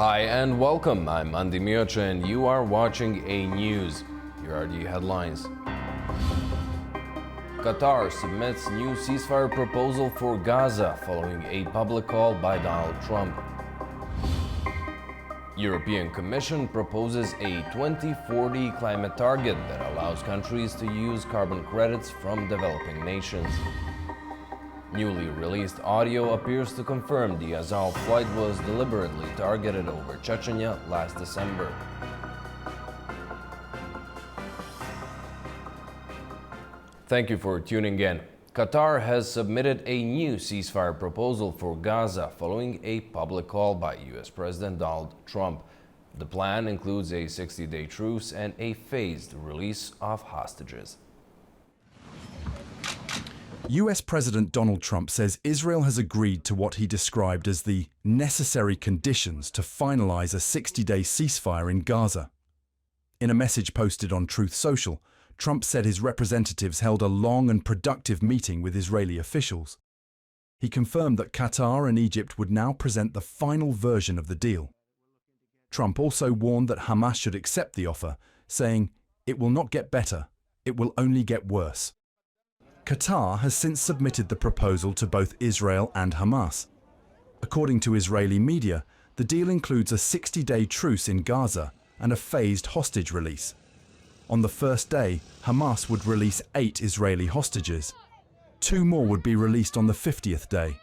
Hi and welcome. I'm Andy Miocha and you are watching AnewZ. Here are the headlines. Qatar submits new ceasefire proposal for Gaza following a public call by Donald Trump. European Commission proposes a 2040 climate target that allows countries to use carbon credits from developing nations. Newly released audio appears to confirm the AZAL flight was deliberately targeted over Chechnya last December. Thank you for tuning in. Qatar has submitted a new ceasefire proposal for Gaza following a public call by US President Donald Trump. The plan includes a 60-day truce and a phased release of hostages. US President Donald Trump says Israel has agreed to what he described as the necessary conditions to finalize a 60-day ceasefire in Gaza. In a message posted on Truth Social, Trump said his representatives held a long and productive meeting with Israeli officials. He confirmed that Qatar and Egypt would now present the final version of the deal. Trump also warned that Hamas should accept the offer, saying, "It will not get better, it will only get worse." Qatar has since submitted the proposal to both Israel and Hamas. According to Israeli media, the deal includes a 60-day truce in Gaza and a phased hostage release. On the first day, Hamas would release 8 Israeli hostages. 2 more would be released on the 50th day.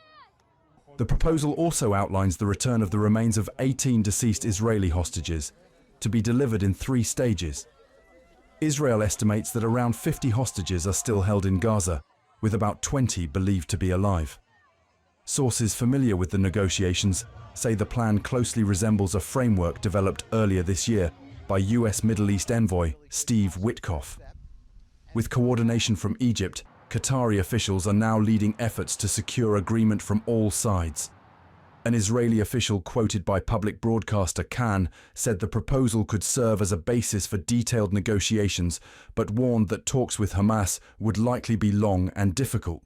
The proposal also outlines the return of the remains of 18 deceased Israeli hostages, to be delivered in 3 stages. Israel estimates that around 50 hostages are still held in Gaza, with about 20 believed to be alive. Sources familiar with the negotiations say the plan closely resembles a framework developed earlier this year by US Middle East envoy Steve Witkoff. With coordination from Egypt, Qatari officials are now leading efforts to secure agreement from all sides. An Israeli official quoted by public broadcaster Kan said the proposal could serve as a basis for detailed negotiations, but warned that talks with Hamas would likely be long and difficult.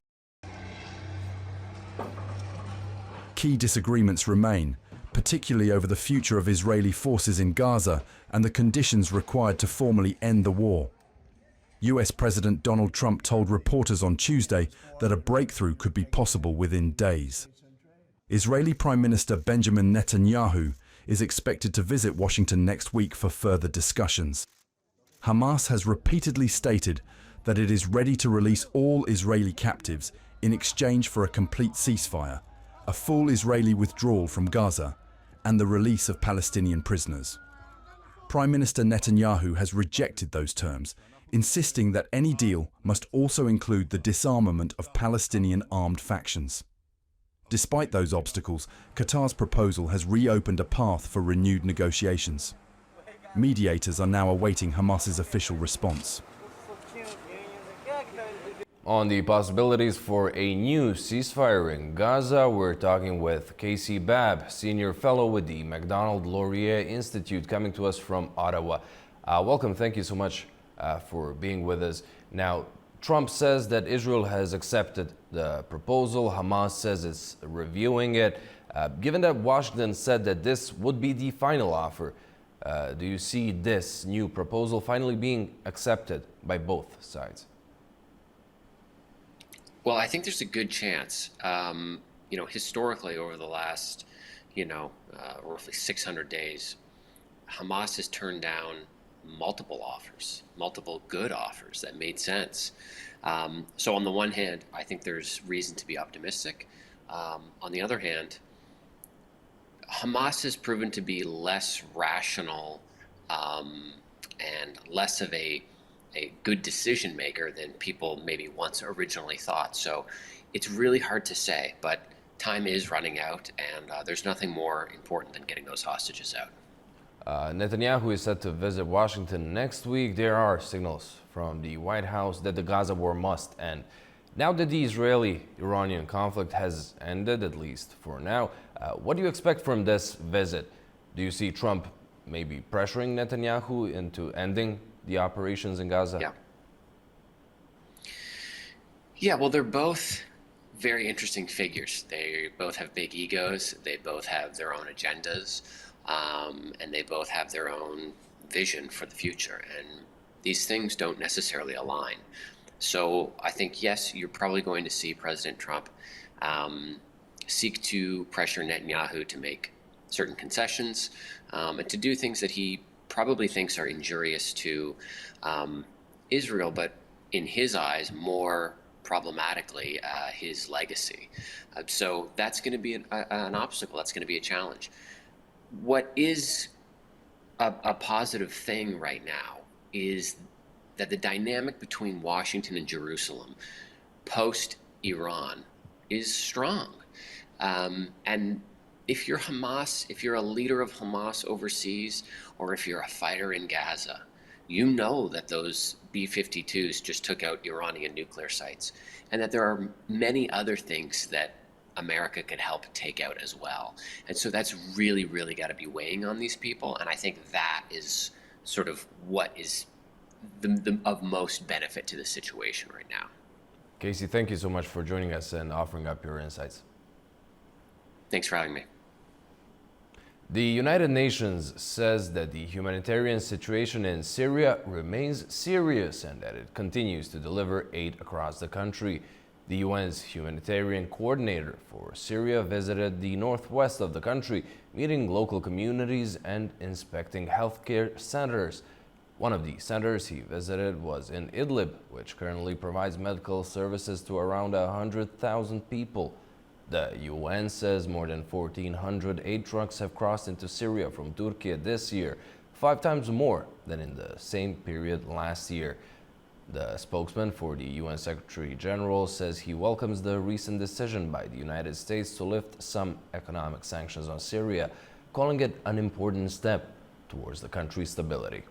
Key disagreements remain, particularly over the future of Israeli forces in Gaza and the conditions required to formally end the war. US President Donald Trump told reporters on Tuesday that a breakthrough could be possible within days. Israeli Prime Minister Benjamin Netanyahu is expected to visit Washington next week for further discussions. Hamas has repeatedly stated that it is ready to release all Israeli captives in exchange for a complete ceasefire, a full Israeli withdrawal from Gaza, and the release of Palestinian prisoners. Prime Minister Netanyahu has rejected those terms, insisting that any deal must also include the disarmament of Palestinian armed factions. Despite those obstacles, Qatar's proposal has reopened a path for renewed negotiations. Mediators are now awaiting Hamas's official response. On the possibilities for a new ceasefire in Gaza, we're talking with Casey Bab, Senior Fellow with the Macdonald-Laurier Institute, coming to us from Ottawa. Welcome, thank you so much for being with us. Now, Trump says that Israel has accepted the proposal. Hamas says it's reviewing it. Given that Washington said that this would be the final offer, do you see this new proposal finally being accepted by both sides? Well, I think there's a good chance. Historically, over the last, roughly 600 days, Hamas has turned down multiple offers, multiple good offers that made sense. So on the one hand, I think there's reason to be optimistic. On the other hand, Hamas has proven to be less rational and less of a good decision maker than people maybe once originally thought. So it's really hard to say, but time is running out, and there's nothing more important than getting those hostages out. Netanyahu is set to visit Washington next week. There are signals from the White House that the Gaza war must end. Now that the Israeli-Iranian conflict has ended, at least for now, what do you expect from this visit? Do you see Trump maybe pressuring Netanyahu into ending the operations in Gaza? Yeah, well, they're both very interesting figures. They both have big egos. They both have their own agendas. and they both have their own vision for the future, and these things don't necessarily align. So I think, yes, you're probably going to see President Trump seek to pressure Netanyahu to make certain concessions and to do things that he probably thinks are injurious to Israel, but in his eyes, more problematically, his legacy. So that's going to be an obstacle. That's going to be a challenge. What is a positive thing right now is that the dynamic between Washington and Jerusalem post-Iran is strong. And if you're Hamas, if you're a leader of Hamas overseas, or if you're a fighter in Gaza, you know that those B-52s just took out Iranian nuclear sites, and that there are many other things that America could help take out as well. And so that's really, really got to be weighing on these people. And I think that is sort of what is of most benefit to the situation right now. Casey, thank you so much for joining us and offering up your insights. Thanks for having me. The United Nations says that the humanitarian situation in Syria remains serious and that it continues to deliver aid across the country. The UN's humanitarian coordinator for Syria visited the northwest of the country, meeting local communities and inspecting healthcare centers. One of the centers he visited was in Idlib, which currently provides medical services to around 100,000 people. The UN says more than 1,400 aid trucks have crossed into Syria from Turkey this year, 5 times more than in the same period last year. The spokesman for the UN Secretary General says he welcomes the recent decision by the United States to lift some economic sanctions on Syria, calling it an important step towards the country's stability.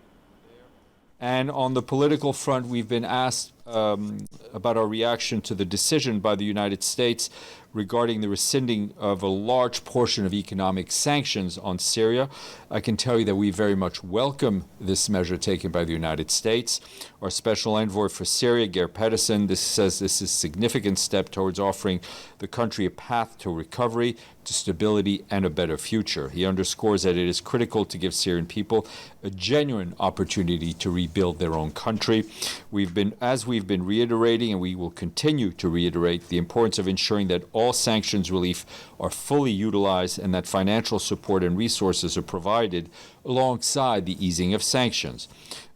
And on the political front, we've been asked about our reaction to the decision by the United States regarding the rescinding of a large portion of economic sanctions on Syria. I can tell you that we very much welcome this measure taken by the United States. Our special envoy for Syria, Geir Pedersen, says this is a significant step towards offering the country a path to recovery, to stability, and a better future. He underscores that it is critical to give Syrian people a genuine opportunity to rebuild their own country. As we've been reiterating, and we will continue to reiterate, the importance of ensuring that all sanctions relief are fully utilized and that financial support and resources are provided alongside the easing of sanctions.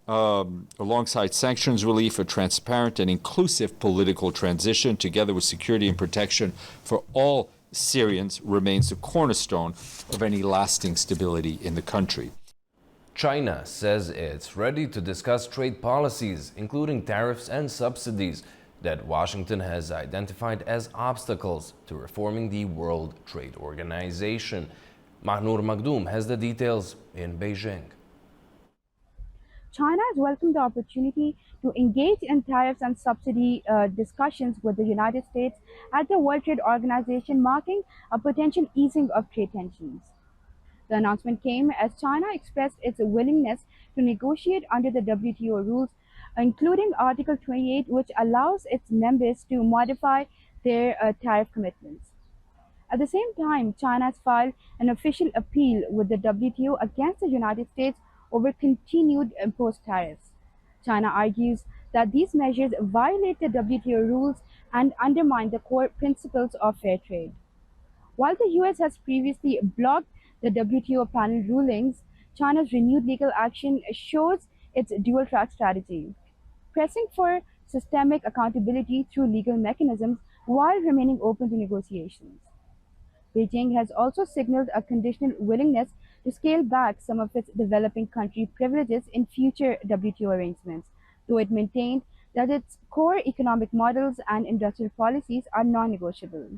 Alongside sanctions relief, a transparent and inclusive political transition, together with security and protection for all Syrians, remains the cornerstone of any lasting stability in the country. China says it's ready to discuss trade policies, including tariffs and subsidies, that Washington has identified as obstacles to reforming the World Trade Organization. Mahnur Makhdoom has the details in Beijing. China has welcomed the opportunity to engage in tariffs and subsidy discussions with the United States at the World Trade Organization, marking a potential easing of trade tensions. The announcement came as China expressed its willingness to negotiate under the WTO rules, including Article 28, which allows its members to modify their tariff commitments. At the same time, China has filed an official appeal with the WTO against the United States over continued imposed tariffs. China argues that these measures violate the WTO rules and undermine the core principles of fair trade. While the US has previously blocked the WTO panel rulings, China's renewed legal action shows its dual-track strategy, pressing for systemic accountability through legal mechanisms while remaining open to negotiations. Beijing has also signaled a conditional willingness to scale back some of its developing country privileges in future WTO arrangements, though it maintained that its core economic models and industrial policies are non-negotiable.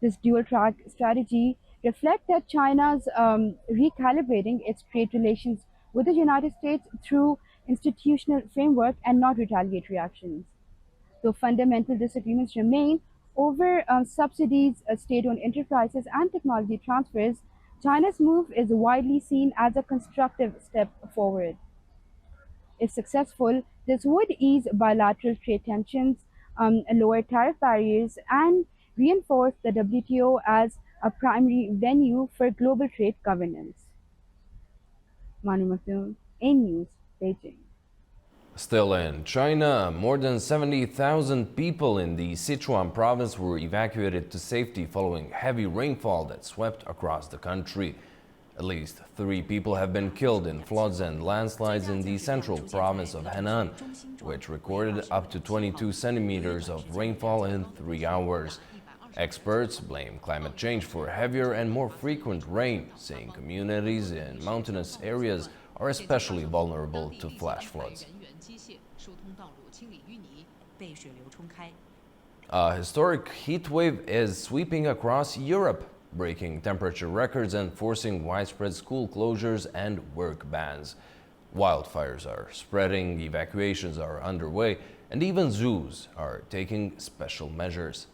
This dual-track strategy reflects that China's recalibrating its trade relations with the United States through institutional framework and not retaliatory actions. Though fundamental disagreements remain over subsidies, state-owned enterprises, and technology transfers, China's move is widely seen as a constructive step forward. If successful, this would ease bilateral trade tensions, lower tariff barriers, and reinforce the WTO as a primary venue for global trade governance. Manu Masoom, AnewZ, Beijing. Still in China, more than 70,000 people in the Sichuan province were evacuated to safety following heavy rainfall that swept across the country. At least 3 people have been killed in floods and landslides in the central province of Henan, which recorded up to 22 centimeters of rainfall in 3 hours. Experts blame climate change for heavier and more frequent rain, saying communities in mountainous areas are especially vulnerable to flash floods. A historic heat wave is sweeping across Europe, breaking temperature records and forcing widespread school closures and work bans. Wildfires are spreading, evacuations are underway, and even zoos are taking special measures.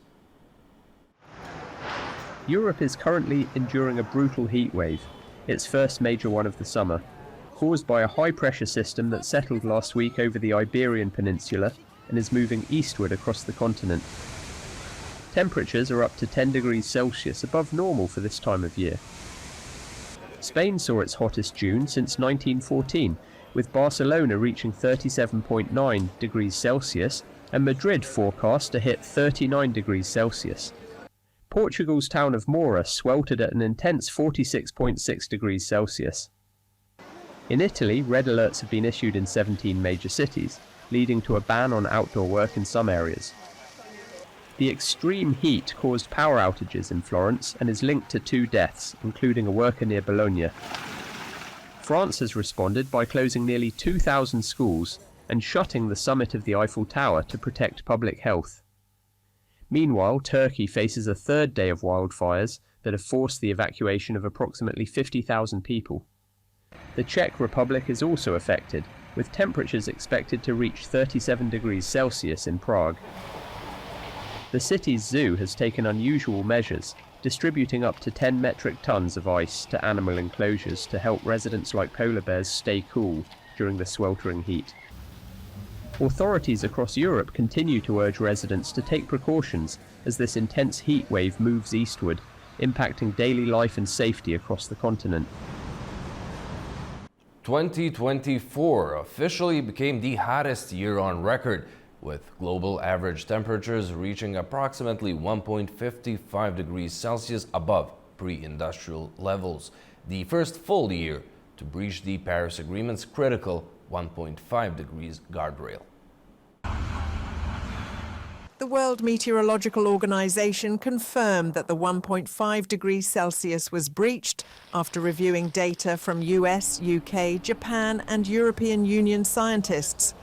Europe is currently enduring a brutal heat wave, its first major one of the summer, caused by a high-pressure system that settled last week over the Iberian Peninsula and is moving eastward across the continent. Temperatures are up to 10 degrees Celsius above normal for this time of year. Spain saw its hottest June since 1914, with Barcelona reaching 37.9 degrees Celsius and Madrid forecast to hit 39 degrees Celsius. Portugal's town of Moura sweltered at an intense 46.6 degrees Celsius. In Italy, red alerts have been issued in 17 major cities, leading to a ban on outdoor work in some areas. The extreme heat caused power outages in Florence and is linked to 2 deaths, including a worker near Bologna. France has responded by closing nearly 2,000 schools and shutting the summit of the Eiffel Tower to protect public health. Meanwhile, Turkey faces a 3rd day of wildfires that have forced the evacuation of approximately 50,000 people. The Czech Republic is also affected, with temperatures expected to reach 37 degrees Celsius in Prague. The city's zoo has taken unusual measures, distributing up to 10 metric tons of ice to animal enclosures to help residents like polar bears stay cool during the sweltering heat. Authorities across Europe continue to urge residents to take precautions as this intense heat wave moves eastward, impacting daily life and safety across the continent. 2024 officially became the hottest year on record, with global average temperatures reaching approximately 1.55 degrees Celsius above pre-industrial levels, the first full year to breach the Paris Agreement's critical 1.5 degrees guardrail. The World Meteorological Organization confirmed that the 1.5 degrees Celsius was breached after reviewing data from US, UK, Japan and European Union scientists.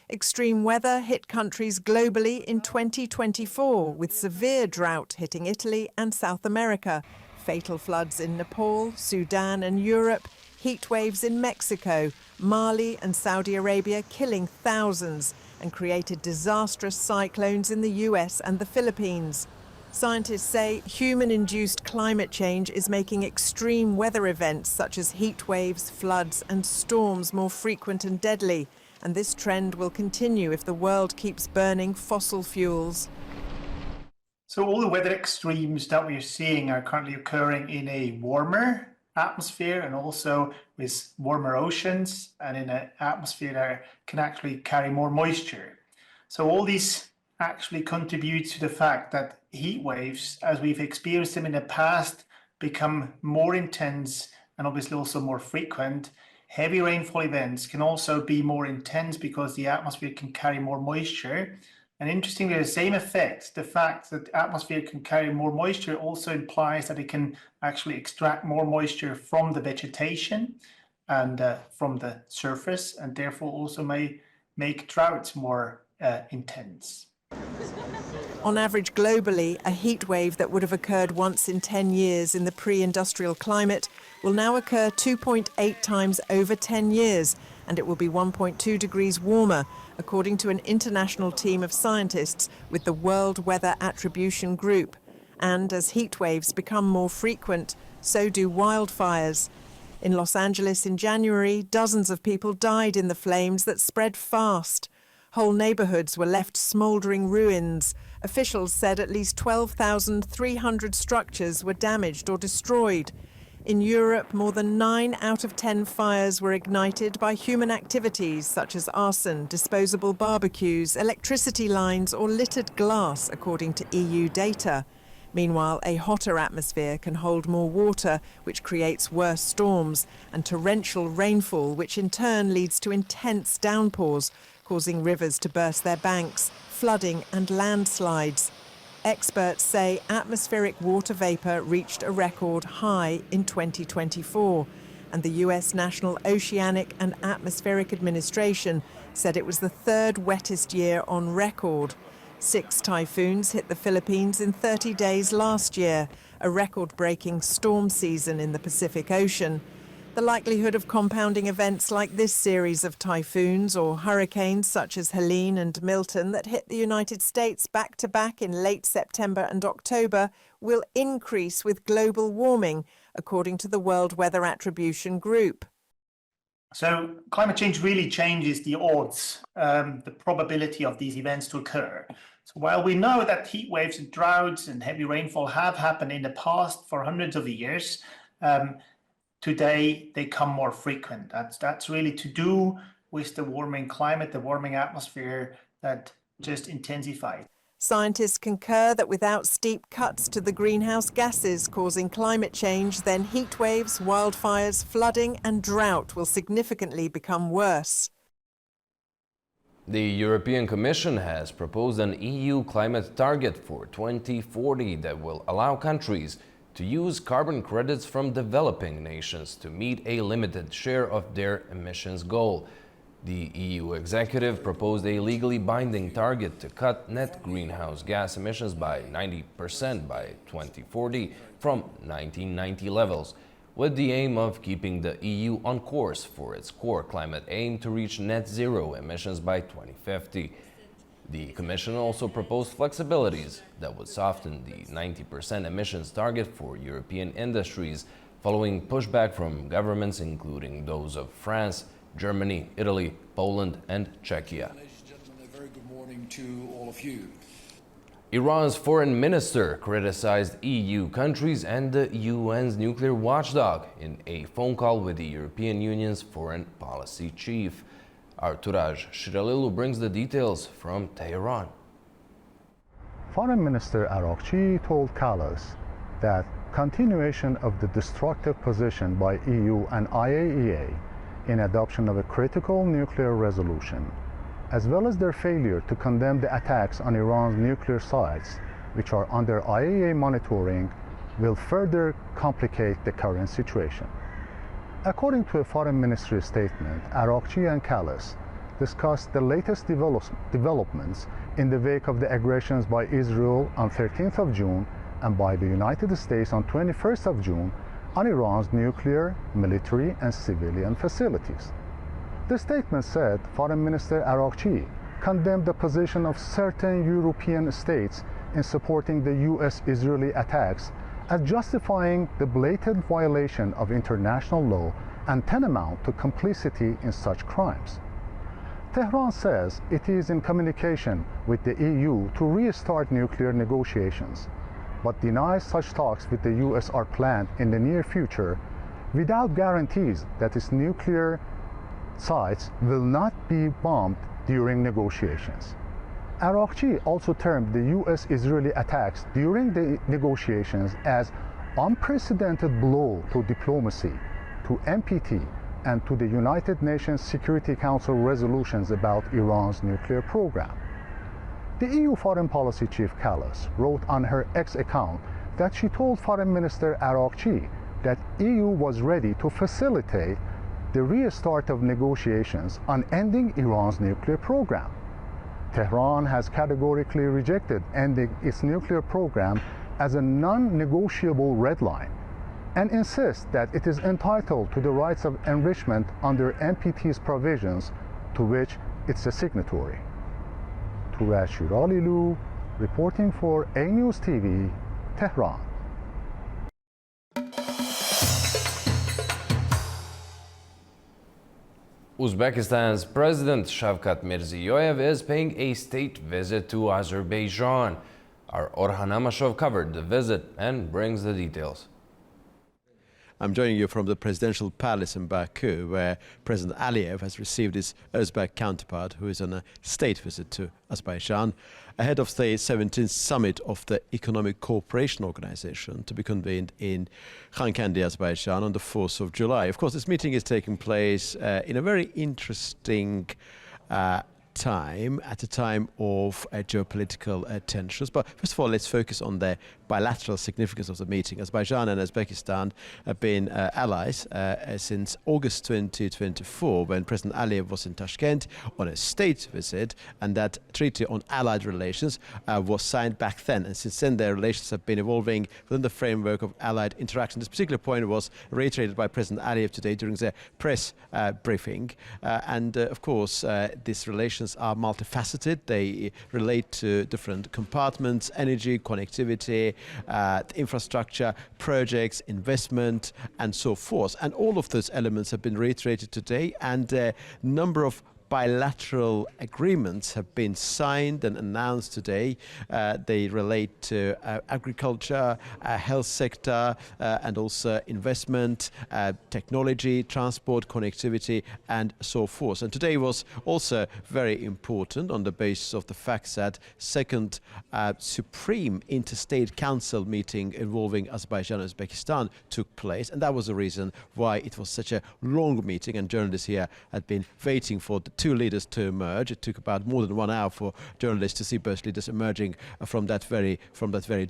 Extreme weather hit countries globally in 2024, with severe drought hitting Italy and South America, fatal floods in Nepal, Sudan and Europe, heat waves in Mexico, Mali and Saudi Arabia killing thousands, and created disastrous cyclones in the US and the Philippines. Scientists say human-induced climate change is making extreme weather events such as heat waves, floods and storms more frequent and deadly, and this trend will continue if the world keeps burning fossil fuels. So all the weather extremes that we're seeing are currently occurring in a warmer atmosphere and also with warmer oceans and in an atmosphere that can actually carry more moisture. So all these actually contribute to the fact that heat waves, as we've experienced them in the past, become more intense and obviously also more frequent. Heavy rainfall events can also be more intense because the atmosphere can carry more moisture. And interestingly, the same effect, the fact that the atmosphere can carry more moisture also implies that it can actually extract more moisture from the vegetation and from the surface, and therefore also may make droughts more intense. On average globally, a heat wave that would have occurred once in 10 years in the pre-industrial climate will now occur 2.8 times over 10 years, and it will be 1.2 degrees warmer, according to an international team of scientists with the World Weather Attribution Group. And as heat waves become more frequent, so do wildfires. In Los Angeles in January, dozens of people died in the flames that spread fast. Whole neighborhoods were left smoldering ruins, Officials said at least 12,300 structures were damaged or destroyed. In Europe, more than 9 out of 10 fires were ignited by human activities such as arson, disposable barbecues, electricity lines or littered glass, according to EU data. Meanwhile, a hotter atmosphere can hold more water, which creates worse storms, and torrential rainfall, which in turn leads to intense downpours, causing rivers to burst their banks, flooding and landslides. Experts say atmospheric water vapor reached a record high in 2024, and the US National Oceanic and Atmospheric Administration said it was the third wettest year on record. 6 typhoons hit the Philippines in 30 days last year, a record-breaking storm season in the Pacific Ocean. The likelihood of compounding events like this series of typhoons or hurricanes such as Helene and Milton that hit the United States back-to-back in late September and October will increase with global warming, according to the World Weather Attribution Group. So climate change really changes the odds, the probability of these events to occur. So while we know that heat waves and droughts and heavy rainfall have happened in the past for hundreds of years, today they come more frequent. That's really to do with the warming climate, the warming atmosphere that just intensified. Scientists concur that without steep cuts to the greenhouse gases causing climate change, then heat waves, wildfires, flooding and drought will significantly become worse. The European Commission has proposed an EU climate target for 2040 that will allow countries to use carbon credits from developing nations to meet a limited share of their emissions goal. The EU executive proposed a legally binding target to cut net greenhouse gas emissions by 90% by 2040 from 1990 levels, with the aim of keeping the EU on course for its core climate aim to reach net zero emissions by 2050. The Commission also proposed flexibilities that would soften the 90% emissions target for European industries, following pushback from governments including those of France, Germany, Italy, Poland and Czechia. Ladies and gentlemen, a very good morning to all of you. Iran's foreign minister criticized EU countries and the UN's nuclear watchdog in a phone call with the European Union's foreign policy chief. Our Turaj Shiralilu brings the details from Tehran. Foreign Minister Arakchi told Kallas that continuation of the destructive position by EU and IAEA in adoption of a critical nuclear resolution, as well as their failure to condemn the attacks on Iran's nuclear sites, which are under IAEA monitoring, will further complicate the current situation. According to a foreign ministry statement, Arakchi and Kallas discussed the latest developments in the wake of the aggressions by Israel on 13th of June and by the United States on 21st of June on Iran's nuclear, military and civilian facilities. The statement said Foreign Minister Arakchi condemned the position of certain European states in supporting the US-Israeli attacks as justifying the blatant violation of international law and tantamount to complicity in such crimes. Tehran says it is in communication with the EU to restart nuclear negotiations, but denies such talks with the US are planned in the near future without guarantees that its nuclear sites will not be bombed during negotiations. Arakchi also termed the US-Israeli attacks during the negotiations as unprecedented blow to diplomacy, to NPT, and to the United Nations Security Council resolutions about Iran's nuclear program. The EU Foreign Policy Chief Kallas wrote on her X account that she told Foreign Minister Arakchi that EU was ready to facilitate the restart of negotiations on ending Iran's nuclear program. Tehran has categorically rejected ending its nuclear program as a non-negotiable red line and insists that it is entitled to the rights of enrichment under NPT's provisions, to which it's a signatory. Turaj Shiralilu, reporting for AnewZ TV, Tehran. Uzbekistan's President Shavkat Mirziyoyev is paying a state visit to Azerbaijan. Our Orhan Amashov covered the visit and brings the details. I'm joining you from the presidential palace in Baku, where President Aliyev has received his Uzbek counterpart, who is on a state visit to Azerbaijan, ahead of the 17th summit of the Economic Cooperation Organization to be convened in Khankendi, Azerbaijan on the 4th of July. Of course, this meeting is taking place in a very interesting time, at a time of geopolitical tensions. But first of all, let's focus on the bilateral significance of the meeting. Azerbaijan and Uzbekistan have been allies since August 2024, when President Aliyev was in Tashkent on a state visit, and that treaty on allied relations was signed back then. And since then, their relations have been evolving within the framework of allied interaction. This particular point was reiterated by President Aliyev today during the press briefing. Of course, these relations are multifaceted. They relate to different compartments: energy, connectivity, infrastructure, projects, investment, and so forth. And all of those elements have been reiterated today, and a number of bilateral agreements have been signed and announced today. They relate to agriculture, health sector, and also investment, technology, transport, connectivity, and so forth. And today was also very important on the basis of the fact that second Supreme Interstate Council meeting involving Azerbaijan and Uzbekistan took place. And that was the reason why it was such a long meeting, and journalists here had been waiting for the two leaders to emerge. It took about more than 1 hour for journalists to see both leaders emerging from that very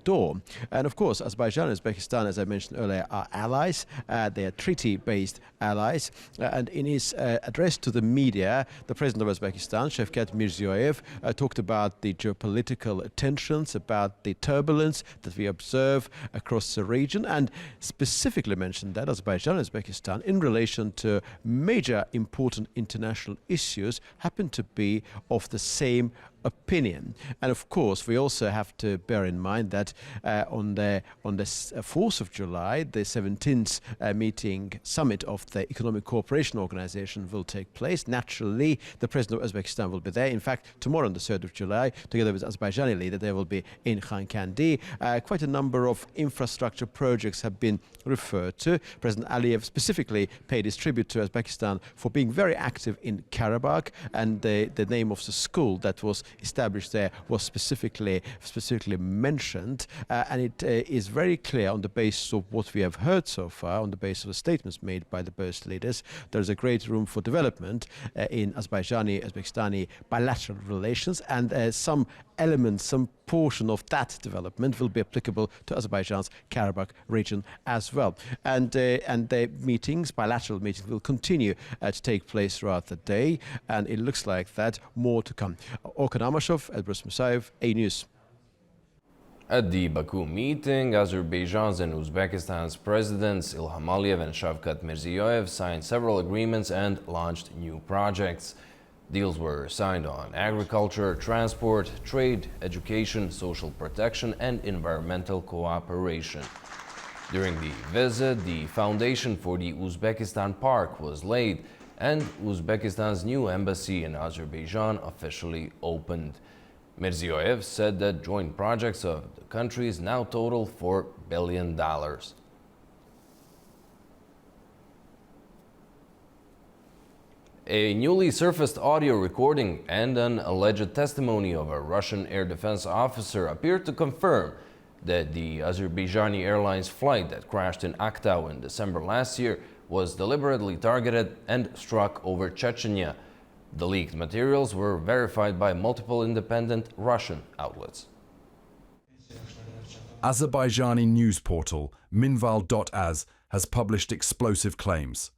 door. And of course, Azerbaijan and Uzbekistan, as I mentioned earlier, are allies. They are treaty-based allies. And in his address to the media, the president of Uzbekistan, Shavkat Mirziyoyev, talked about the geopolitical tensions, about the turbulence that we observe across the region, and specifically mentioned that Azerbaijan and Uzbekistan, in relation to major important international issues, happen to be of the same opinion. And of course, we also have to bear in mind that on the 4th of July, the 17th summit of the Economic Cooperation Organization will take place. Naturally, the president of Uzbekistan will be there. In fact, tomorrow on the 3rd of July, together with Azerbaijani leader, they will be in Khankendi. Quite a number of infrastructure projects have been referred to. President Aliyev specifically paid his tribute to Uzbekistan for being very active in Karabakh, and the name of the school that was established there was specifically mentioned, and it is very clear on the basis of what we have heard so far, on the basis of the statements made by the both leaders, there is a great room for development in Azerbaijani-Uzbekistani bilateral relations, and some elements, some portion of that development will be applicable to Azerbaijan's Karabakh region as well. And the bilateral meetings, will continue to take place throughout the day, and it looks like that more to come. Orhan Amashov, Elbrus Musayev, AnewZ. At the Baku meeting, Azerbaijan's and Uzbekistan's presidents Ilham Aliyev and Shavkat Mirziyoyev signed several agreements and launched new projects. Deals were signed on agriculture, transport, trade, education, social protection, and environmental cooperation. During the visit, the foundation for the Uzbekistan Park was laid, and Uzbekistan's new embassy in Azerbaijan officially opened. Mirziyoyev said that joint projects of the countries now total $4 billion. A newly surfaced audio recording and an alleged testimony of a Russian air defense officer appeared to confirm that the Azerbaijani Airlines flight that crashed in Aktau in December last year was deliberately targeted and struck over Chechnya. The leaked materials were verified by multiple independent Russian outlets. Azerbaijani news portal Minval.az has published explosive claims.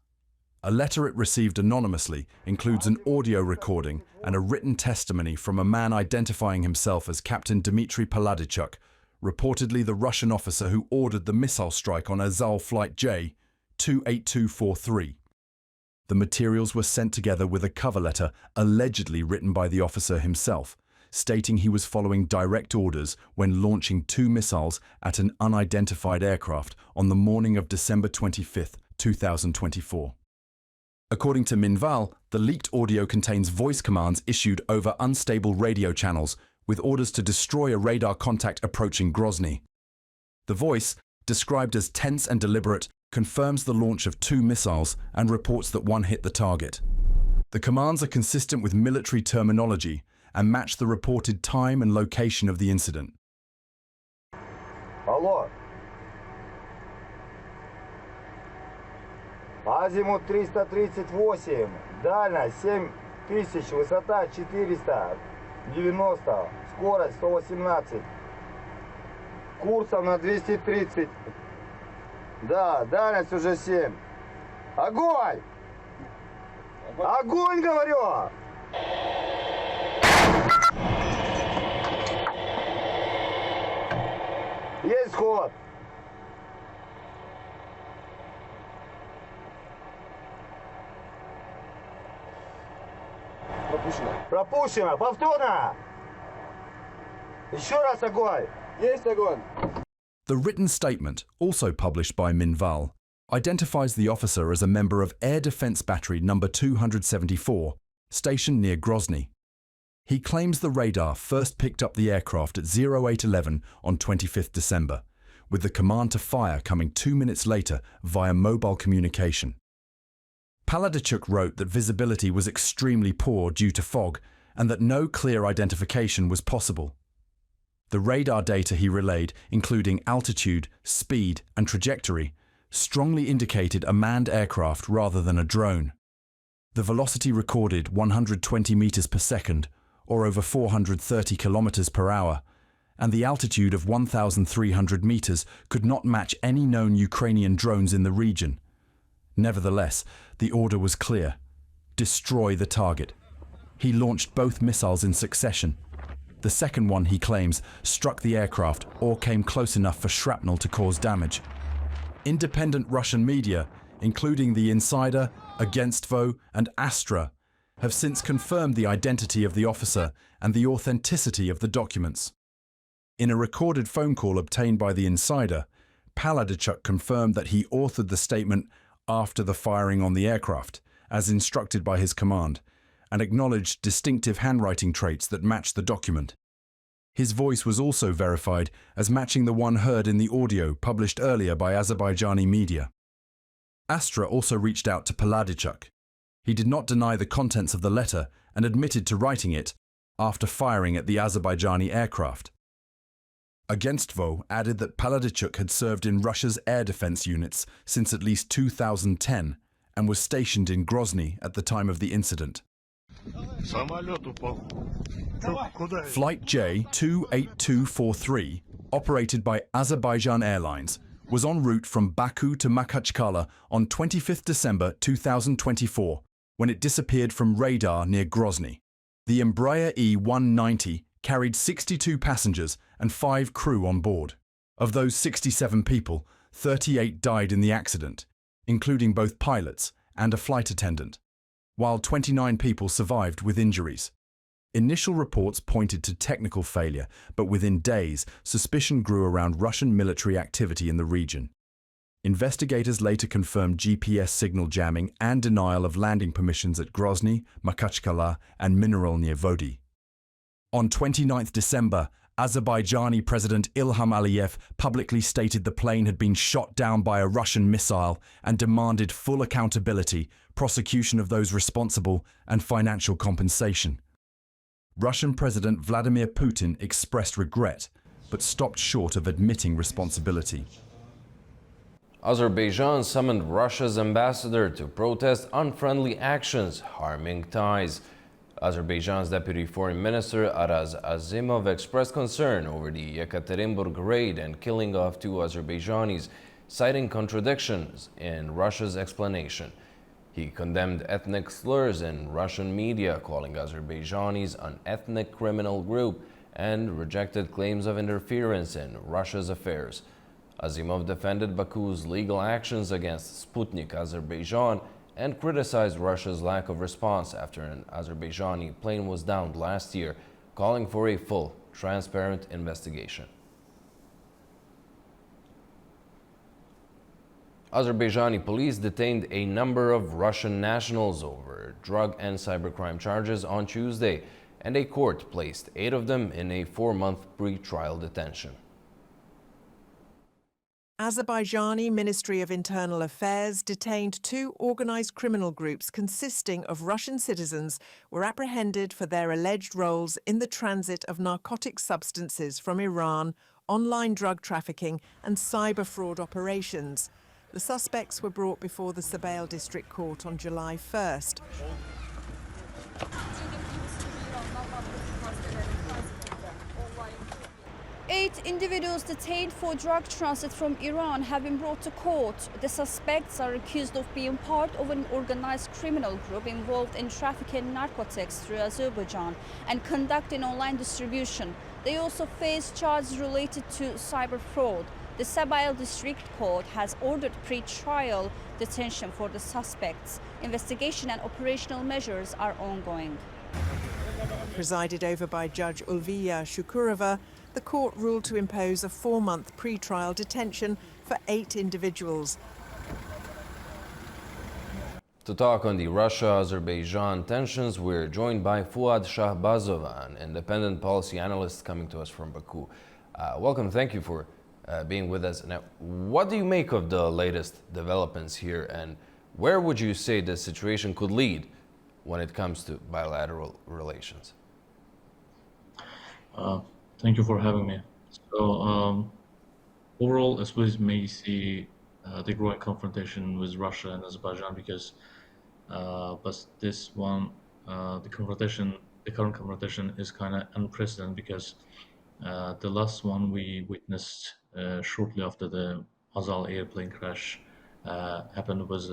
A letter it received anonymously includes an audio recording and a written testimony from a man identifying himself as Captain Dmitry Paladichuk, reportedly the Russian officer who ordered the missile strike on AZAL Flight J 28243. The materials were sent together with a cover letter allegedly written by the officer himself, stating he was following direct orders when launching 2 missiles at an unidentified aircraft on the morning of December 25, 2024. According to Minval, the leaked audio contains voice commands issued over unstable radio channels, with orders to destroy a radar contact approaching Grozny. The voice, described as tense and deliberate, confirms the launch of 2 missiles and reports that one hit the target. The commands are consistent with military terminology and match the reported time and location of the incident. Алло. Азимут 338, дальность 7000, высота 490, скорость 118, курсом на 230. Да, дальность уже 7. Огонь! Огонь, говорю! Есть ход! Пропущено. Пропущено! Повторно! Еще раз огонь! Есть огонь! The written statement, also published by Minval, identifies the officer as a member of Air Defence Battery No. 274, stationed near Grozny. He claims the radar first picked up the aircraft at 0811 on 25th December, with the command to fire coming 2 minutes later via mobile communication. Paladichuk wrote that visibility was extremely poor due to fog and that no clear identification was possible. The radar data he relayed, including altitude, speed and trajectory, strongly indicated a manned aircraft rather than a drone. The velocity recorded 120 meters per second, or over 430 kilometers per hour, and the altitude of 1,300 meters could not match any known Ukrainian drones in the region. Nevertheless, the order was clear: destroy the target. He launched both missiles in succession. The second one, he claims, struck the aircraft or came close enough for shrapnel to cause damage. Independent Russian media, including The Insider, AnewZ, and Astra, have since confirmed the identity of the officer and the authenticity of the documents. In a recorded phone call obtained by The Insider, Paladichuk confirmed that he authored the statement after the firing on the aircraft, as instructed by his command, and acknowledged distinctive handwriting traits that matched the document. His voice was also verified as matching the one heard in the audio published earlier by Azerbaijani media. Astra also reached out to Paladichuk. He did not deny the contents of the letter and admitted to writing it after firing at the Azerbaijani aircraft. AnewZ added that Paladichuk had served in Russia's air defense units since at least 2010 and was stationed in Grozny at the time of the incident. Flight J28243, operated by Azerbaijan Airlines, was en route from Baku to Makhachkala on 25th December 2024 when it disappeared from radar near Grozny. The Embraer E190 carried 62 passengers and 5 crew on board. Of those 67 people, 38 died in the accident, including both pilots and a flight attendant, while 29 people survived with injuries. Initial reports pointed to technical failure, but within days, suspicion grew around Russian military activity in the region. Investigators later confirmed GPS signal jamming and denial of landing permissions at Grozny, Makhachkala, and Mineralny Vody. On 29 December, Azerbaijani President Ilham Aliyev publicly stated the plane had been shot down by a Russian missile and demanded full accountability, prosecution of those responsible, and financial compensation. Russian President Vladimir Putin expressed regret, but stopped short of admitting responsibility. Azerbaijan summoned Russia's ambassador to protest unfriendly actions harming ties. Azerbaijan's Deputy Foreign Minister Araz Azimov expressed concern over the Yekaterinburg raid and killing of 2 Azerbaijanis, citing contradictions in Russia's explanation. He condemned ethnic slurs in Russian media, calling Azerbaijanis an ethnic criminal group, and rejected claims of interference in Russia's affairs. Azimov defended Baku's legal actions against Sputnik Azerbaijan and criticized Russia's lack of response after an Azerbaijani plane was downed last year, calling for a full, transparent investigation. Azerbaijani police detained a number of Russian nationals over drug and cybercrime charges on Tuesday and a court placed 8 of them in a 4-month pre-trial detention. Azerbaijani Ministry of Internal Affairs detained 2 organised criminal groups consisting of Russian citizens were apprehended for their alleged roles in the transit of narcotic substances from Iran, online drug trafficking and cyber fraud operations. The suspects were brought before the Sabail District Court on July 1st. 8 individuals detained for drug transit from Iran have been brought to court. The suspects are accused of being part of an organized criminal group involved in trafficking narcotics through Azerbaijan and conducting online distribution. They also face charges related to cyber fraud. The Sabail District Court has ordered pre-trial detention for the suspects. Investigation and operational measures are ongoing. Presided over by Judge Ulviya Shukurova, the court ruled to impose a 4-month pre-trial detention for 8 individuals. To talk on the Russia-Azerbaijan tensions, we're joined by Fuad Shahbazova, an independent policy analyst coming to us from Baku. Welcome, thank you for being with us. Now, what do you make of the latest developments here, and where would you say the situation could lead when it comes to bilateral relations? Thank you for having me. So, overall, as we may see the growing confrontation with Russia and Azerbaijan, because but this one, the current confrontation is kind of unprecedented, because the last one we witnessed shortly after the AZAL airplane crash happened was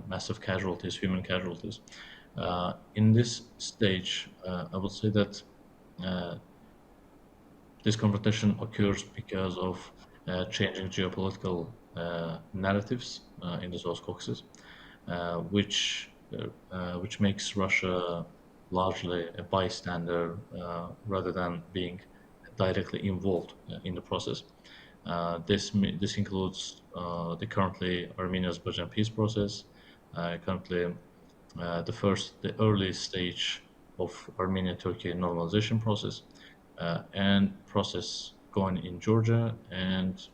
massive casualties, human casualties. In this stage, I would say that this confrontation occurs because of changing geopolitical narratives in the South Caucasus, which makes Russia largely a bystander rather than being directly involved in the process. This includes the currently Armenian-Azerbaijan peace process, currently the early stage of Armenian-Turkey normalization process, and process going in Georgia, and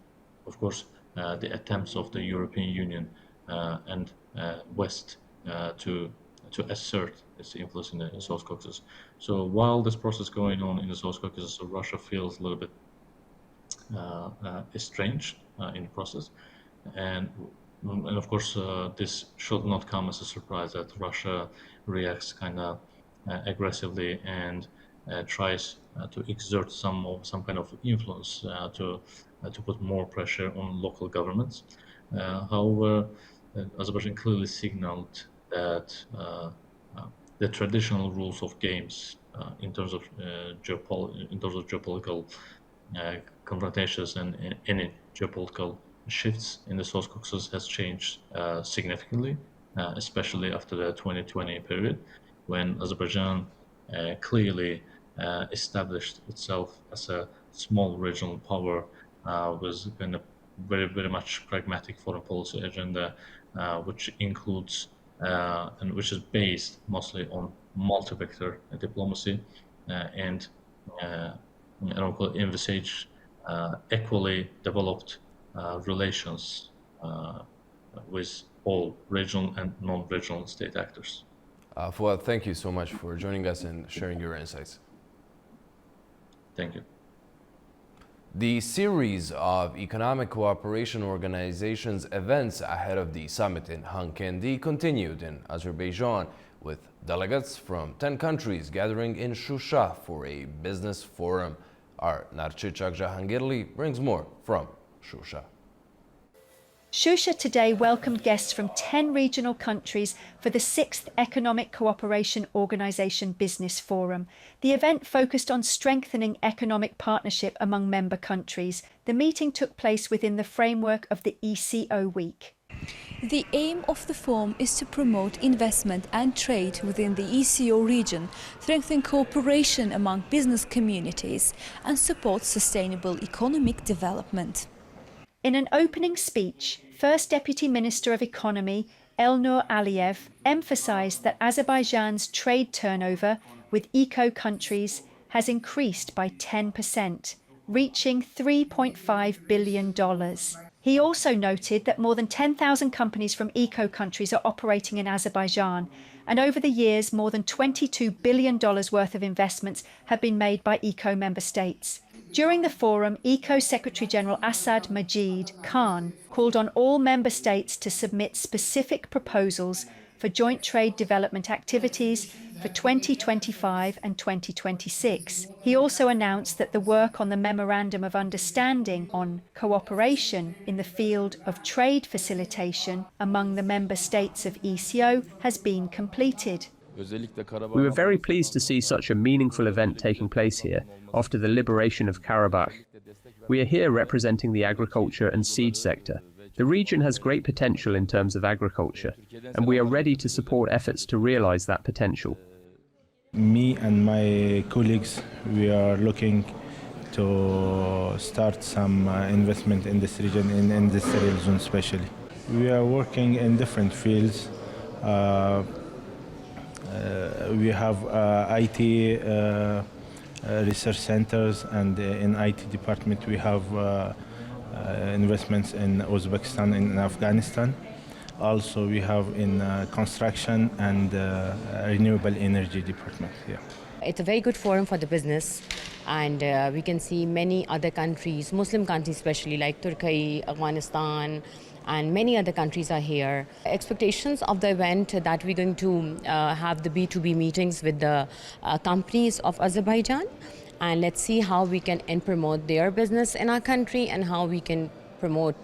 of course the attempts of the European Union and West to assert its influence in the South Caucasus. So while this process is going on in the South Caucasus, Russia feels a little bit estranged in the process, and of course this should not come as a surprise that Russia reacts kind of aggressively and tries to exert some kind of influence to put more pressure on local governments. However, Azerbaijan clearly signaled that the traditional rules of games in terms of geopolitical confrontations and any geopolitical shifts in the South Caucasus has changed significantly, especially after the 2020 period, when Azerbaijan clearly established itself as a small regional power with a very, very much pragmatic foreign policy agenda, which includes and which is based mostly on multi-vector diplomacy and envisage equally developed relations with all regional and non-regional state actors. Fuad, thank you so much for joining us and sharing your insights. Thank you. The series of Economic Cooperation Organization's events ahead of the summit in Hankendi continued in Azerbaijan, with delegates from 10 countries gathering in Shusha for a business forum. Our Narchichak Jahangirli brings more from Shusha. Shusha today welcomed guests from 10 regional countries for the 6th Economic Cooperation Organisation Business Forum. The event focused on strengthening economic partnership among member countries. The meeting took place within the framework of the ECO Week. The aim of the forum is to promote investment and trade within the ECO region, strengthen cooperation among business communities, and support sustainable economic development. In an opening speech, First Deputy Minister of Economy Elnur Aliyev emphasised that Azerbaijan's trade turnover with eco countries has increased by 10%, reaching $3.5 billion. He also noted that more than 10,000 companies from eco countries are operating in Azerbaijan, and over the years, more than $22 billion worth of investments have been made by eco member states. During the forum, ECO Secretary-General Asad Majid Khan called on all member states to submit specific proposals for joint trade development activities for 2025 and 2026. He also announced that the work on the Memorandum of Understanding on cooperation in the field of trade facilitation among the member states of ECO has been completed. We were very pleased to see such a meaningful event taking place here after the liberation of Karabakh. We are here representing the agriculture and seed sector. The region has great potential in terms of agriculture, and we are ready to support efforts to realize that potential. Me and my colleagues, we are looking to start some investment in this region, in industrial zone especially. We are working in different fields. We have IT research centers, and in IT department we have investments in Uzbekistan and in Afghanistan. Also we have in construction and renewable energy department here. It's a very good forum for the business, and we can see many other countries, Muslim countries especially, like Turkey, Afghanistan, and many other countries are here. Expectations of the event that we're going to have the B2B meetings with the companies of Azerbaijan, and let's see how we can promote their business in our country and how we can promote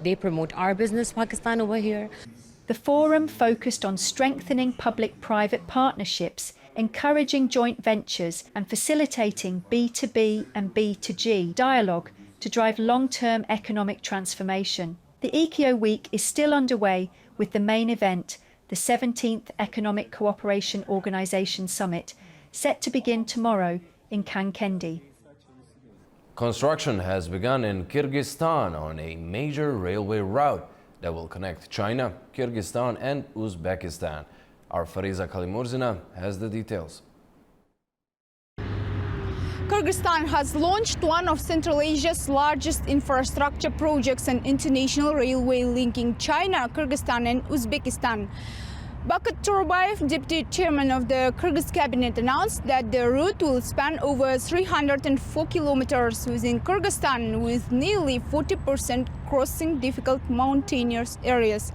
our business, Pakistan, over here. The forum focused on strengthening public-private partnerships, encouraging joint ventures and facilitating B2B and B2G dialogue to drive long-term economic transformation. The ECO Week is still underway with the main event, the 17th Economic Cooperation Organisation Summit, set to begin tomorrow in Kankendi. Construction has begun in Kyrgyzstan on a major railway route that will connect China, Kyrgyzstan and Uzbekistan. Our Fariza Kalimurzina has the details. Kyrgyzstan has launched one of Central Asia's largest infrastructure projects, an international railway linking China, Kyrgyzstan and Uzbekistan. Baku Turbayev, deputy chairman of the Kyrgyz cabinet, announced that the route will span over 304 kilometers within Kyrgyzstan, with nearly 40% crossing difficult mountainous areas.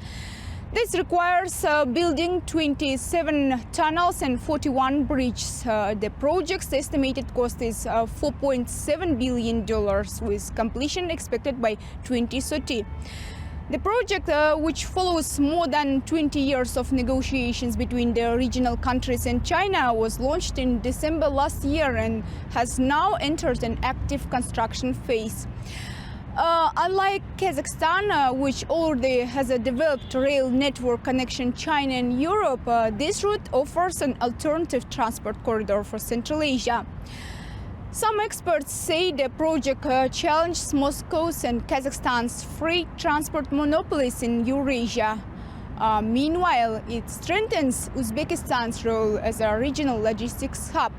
This requires building 27 tunnels and 41 bridges. The project's estimated cost is $4.7 billion, with completion expected by 2030. The project, which follows more than 20 years of negotiations between the regional countries and China, was launched in December last year and has now entered an active construction phase. Unlike Kazakhstan, which already has a developed rail network connection China and Europe, this route offers an alternative transport corridor for Central Asia. Some experts say the project challenges Moscow's and Kazakhstan's free transport monopolies in Eurasia. Meanwhile, it strengthens Uzbekistan's role as a regional logistics hub.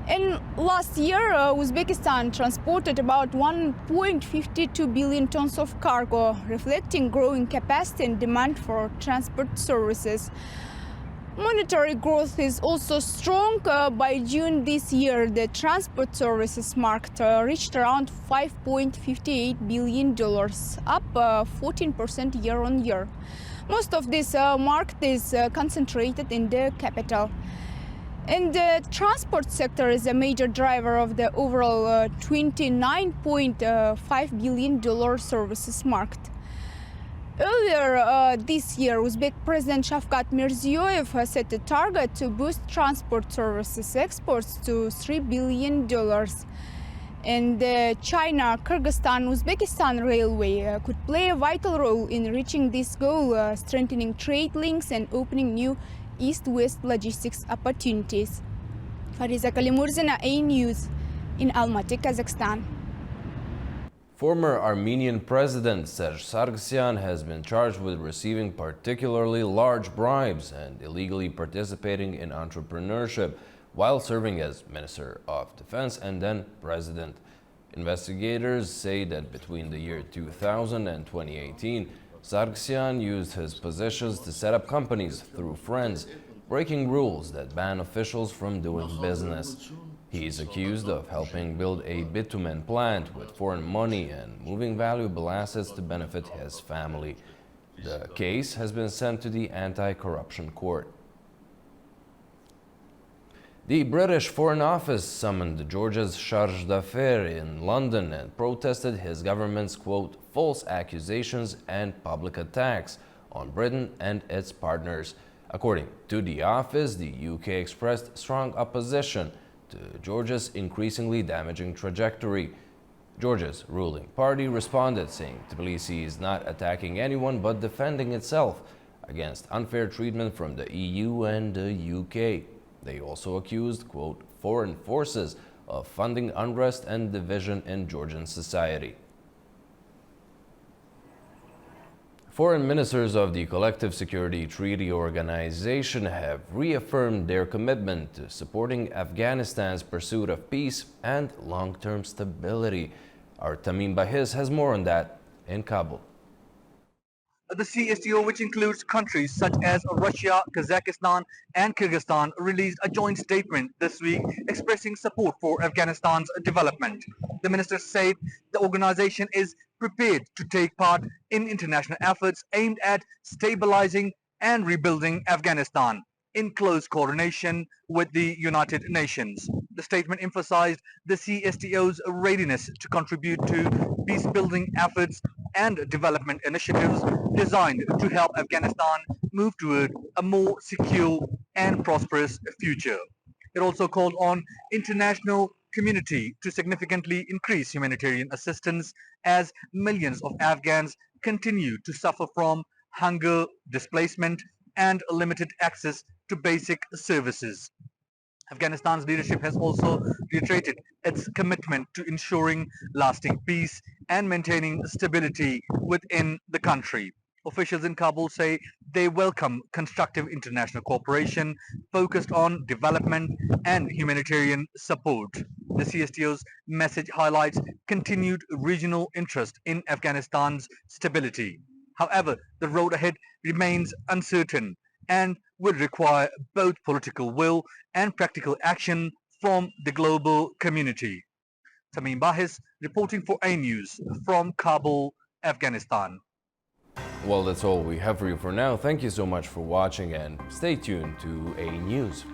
In last year, Uzbekistan transported about 1.52 billion tons of cargo, reflecting growing capacity and demand for transport services. Monetary growth is also strong. By June this year, the transport services market reached around $5.58 billion, up 14% year on year. Most of this market is concentrated in the capital. And the transport sector is a major driver of the overall $29.5 billion services market. Earlier this year, Uzbek President Shavkat Mirziyoyev set a target to boost transport services exports to $3 billion. And the China, Kyrgyzstan, Uzbekistan railway could play a vital role in reaching this goal, strengthening trade links and opening new East-West logistics opportunities. Fariza Kalimurzina, AnewZ, in Almaty, Kazakhstan. Former Armenian President Serge Sargsyan has been charged with receiving particularly large bribes and illegally participating in entrepreneurship while serving as Minister of Defense and then President. Investigators say that between the year 2000 and 2018, Sargsyan used his positions to set up companies through friends, breaking rules that ban officials from doing business. He is accused of helping build a bitumen plant with foreign money and moving valuable assets to benefit his family. The case has been sent to the Anti-Corruption Court. The British Foreign Office summoned Georgia's chargé d'affaires in London and protested his government's, quote, false accusations and public attacks on Britain and its partners. According to the office, the UK expressed strong opposition to Georgia's increasingly damaging trajectory. Georgia's ruling party responded, saying Tbilisi is not attacking anyone but defending itself against unfair treatment from the EU and the UK. They also accused, quote, foreign forces of funding unrest and division in Georgian society. Foreign ministers of the Collective Security Treaty Organization have reaffirmed their commitment to supporting Afghanistan's pursuit of peace and long-term stability. Our Tamim Bahiz has more on that in Kabul. The CSTO, which includes countries such as Russia, Kazakhstan and Kyrgyzstan, released a joint statement this week expressing support for Afghanistan's development. The ministers said the organization is prepared to take part in international efforts aimed at stabilizing and rebuilding Afghanistan in close coordination with the United Nations. The statement emphasized the CSTO's readiness to contribute to peace-building efforts and development initiatives designed to help Afghanistan move toward a more secure and prosperous future. It also called on international community to significantly increase humanitarian assistance as millions of Afghans continue to suffer from hunger, displacement, and limited access to basic services. Afghanistan's leadership has also reiterated its commitment to ensuring lasting peace and maintaining stability within the country. Officials in Kabul say they welcome constructive international cooperation focused on development and humanitarian support. The CSTO's message highlights continued regional interest in Afghanistan's stability. However, the road ahead remains uncertain and will require both political will and practical action from the global community. Tamim Bahiz reporting for AnewZ from Kabul, Afghanistan. Well, that's all we have for you for now. Thank you so much for watching and stay tuned to AnewZ.